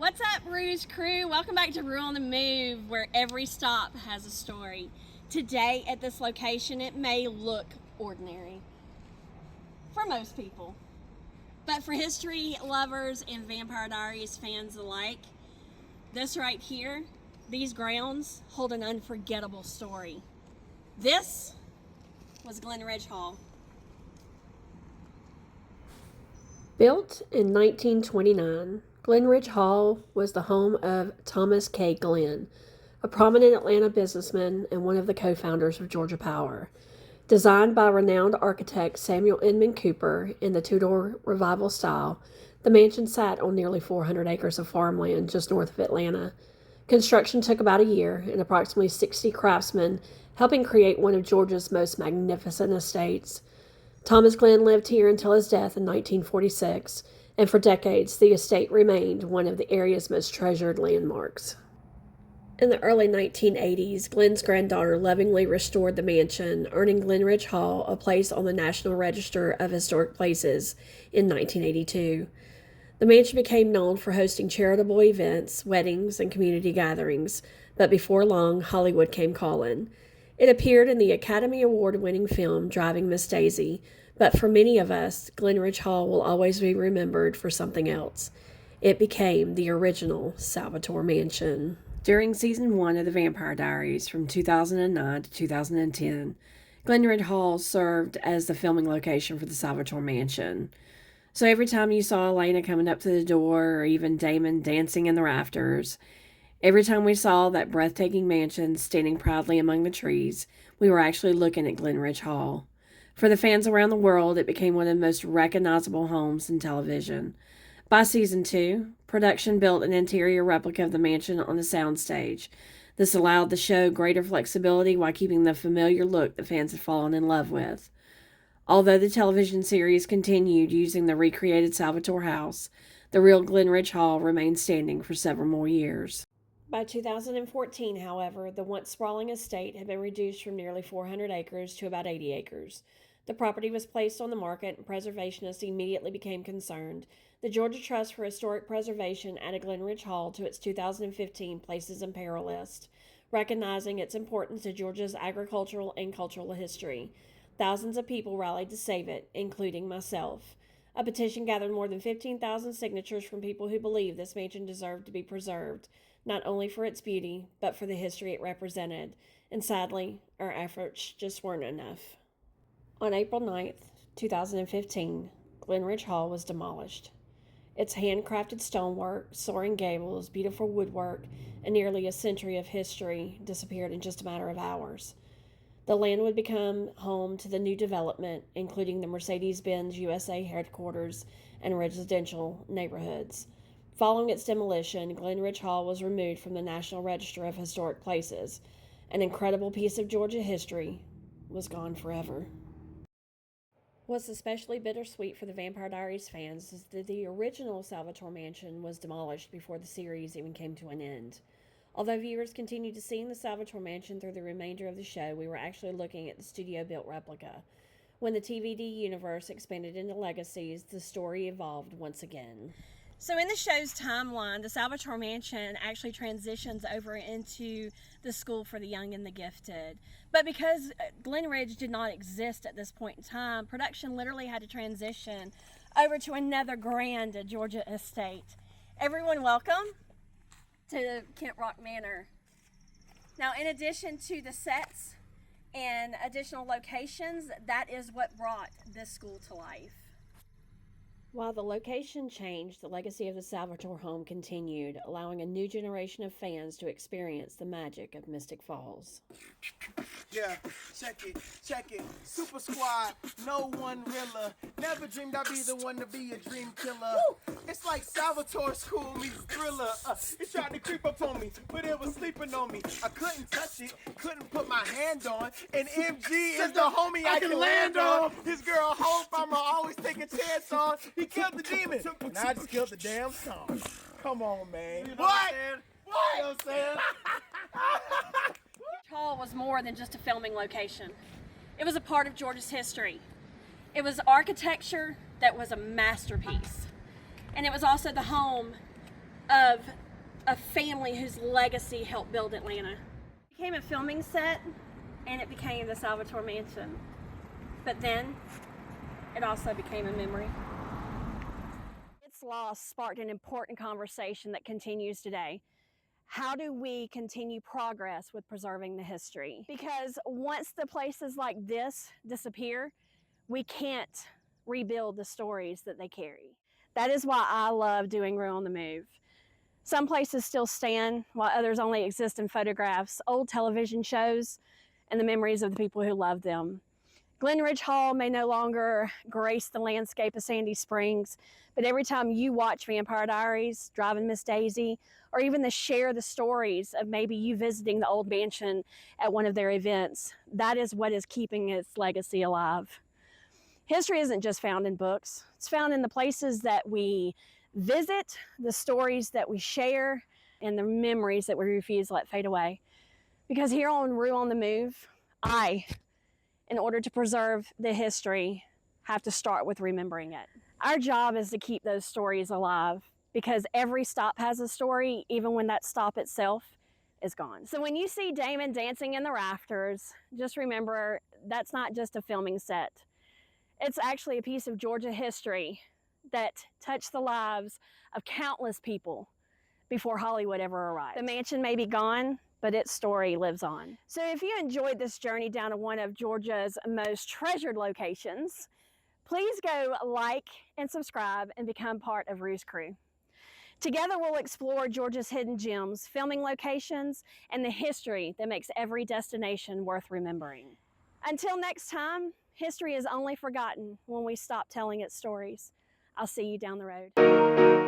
What's up, Rouge Crew? Welcome back to Rue on the Move, where every stop has a story. Today at this location, it may look ordinary for most people, but for history lovers and Vampire Diaries fans alike, this right here, these grounds hold an unforgettable story. This was Glenridge Hall. Built in 1929, Glenridge Hall was the home of Thomas K. Glenn, a prominent Atlanta businessman and one of the co-founders of Georgia Power. Designed by renowned architect Samuel Inman Cooper in the Tudor Revival style, the mansion sat on nearly 400 acres of farmland just north of Atlanta. Construction took about a year, and approximately 60 craftsmen helping create one of Georgia's most magnificent estates. Thomas Glenn lived here until his death in 1946, and for decades the estate remained one of the area's most treasured landmarks. In the early 1980s, Glenn's granddaughter lovingly restored the mansion, earning Glenridge Hall a place on the National Register of Historic Places in 1982. The mansion became known for hosting charitable events, weddings, and community gatherings, but before long, Hollywood came calling. It appeared in the Academy Award-winning film Driving Miss Daisy, but for many of us, Glenridge Hall will always be remembered for something else. It became the original Salvatore Mansion. During Season 1 of the Vampire Diaries from 2009 to 2010, Glenridge Hall served as the filming location for the Salvatore Mansion. So every time you saw Elena coming up to the door, or even Damon dancing in the rafters, every time we saw that breathtaking mansion standing proudly among the trees, we were actually looking at Glenridge Hall. For the fans around the world, it became one of the most recognizable homes in television. By Season 2, production built an interior replica of the mansion on the soundstage. This allowed the show greater flexibility while keeping the familiar look that fans had fallen in love with. Although the television series continued using the recreated Salvatore house, the real Glenridge Hall remained standing for several more years. By 2014, however, the once sprawling estate had been reduced from nearly 400 acres to about 80 acres. The property was placed on the market, and preservationists immediately became concerned. The Georgia Trust for Historic Preservation added Glenridge Hall to its 2015 Places in Peril list, recognizing its importance to Georgia's agricultural and cultural history. Thousands of people rallied to save it, including myself. A petition gathered more than 15,000 signatures from people who believed this mansion deserved to be preserved, not only for its beauty, but for the history it represented. And sadly, our efforts just weren't enough. On April 9th, 2015, Glenridge Hall was demolished. Its handcrafted stonework, soaring gables, beautiful woodwork, and nearly a century of history disappeared in just a matter of hours. The land would become home to the new development, including the Mercedes-Benz USA headquarters and residential neighborhoods. Following its demolition, Glenridge Hall was removed from the National Register of Historic Places. An incredible piece of Georgia history was gone forever. What's especially bittersweet for the Vampire Diaries fans is that the original Salvatore Mansion was demolished before the series even came to an end. Although viewers continued to see the Salvatore Mansion through the remainder of the show, we were actually looking at the studio-built replica. When the TVD universe expanded into legacies, the story evolved once again. So in the show's timeline, the Salvatore Mansion actually transitions over into the School for the Young and the Gifted. But because Glenridge did not exist at this point in time, production literally had to transition over to another grand Georgia estate. Everyone welcome to Kent Rock Manor. Now, in addition to the sets and additional locations, that is what brought this school to life. While the location changed, the legacy of the Salvatore home continued, allowing a new generation of fans to experience the magic of Mystic Falls. Yeah, check it. Super Squad, no one realer. Never dreamed I'd be the one to be a dream killer. Woo! It's like Salvatore School meets Thriller. It tried to creep up on me, but it was sleeping on me. I couldn't touch it, couldn't put my hand on. And MG is the homie I can land on. His girl Hope, I'ma always take a chance on. He killed the demon. Now I just killed the damn song. Come on, man. You know what? You know what I'm saying? Hall was more than just a filming location. It was a part of Georgia's history. It was architecture that was a masterpiece. And it was also the home of a family whose legacy helped build Atlanta. It became a filming set, and it became the Salvatore Mansion. But then, it also became a memory. Its loss sparked an important conversation that continues today. How do we continue progress with preserving the history? Because once the places like this disappear, we can't rebuild the stories that they carry. That is why I love doing Rue on the Move. Some places still stand, while others only exist in photographs, old television shows, and the memories of the people who loved them. Glenridge Hall may no longer grace the landscape of Sandy Springs, but every time you watch Vampire Diaries, Driving Miss Daisy, or even share the stories of maybe you visiting the old mansion at one of their events, that is what is keeping its legacy alive. History isn't just found in books. It's found in the places that we visit, the stories that we share, and the memories that we refuse to let fade away. Because here on Rue on the Move, in order to preserve the history, have to start with remembering it. Our job is to keep those stories alive, because every stop has a story, even when that stop itself is gone. So when you see Damon dancing in the rafters, just remember that's not just a filming set. It's actually a piece of Georgia history that touched the lives of countless people before Hollywood ever arrived. The mansion may be gone, but its story lives on. So if you enjoyed this journey down to one of Georgia's most treasured locations, please go like and subscribe and become part of Rue's crew. Together we'll explore Georgia's hidden gems, filming locations, and the history that makes every destination worth remembering. Until next time, history is only forgotten when we stop telling its stories. I'll see you down the road.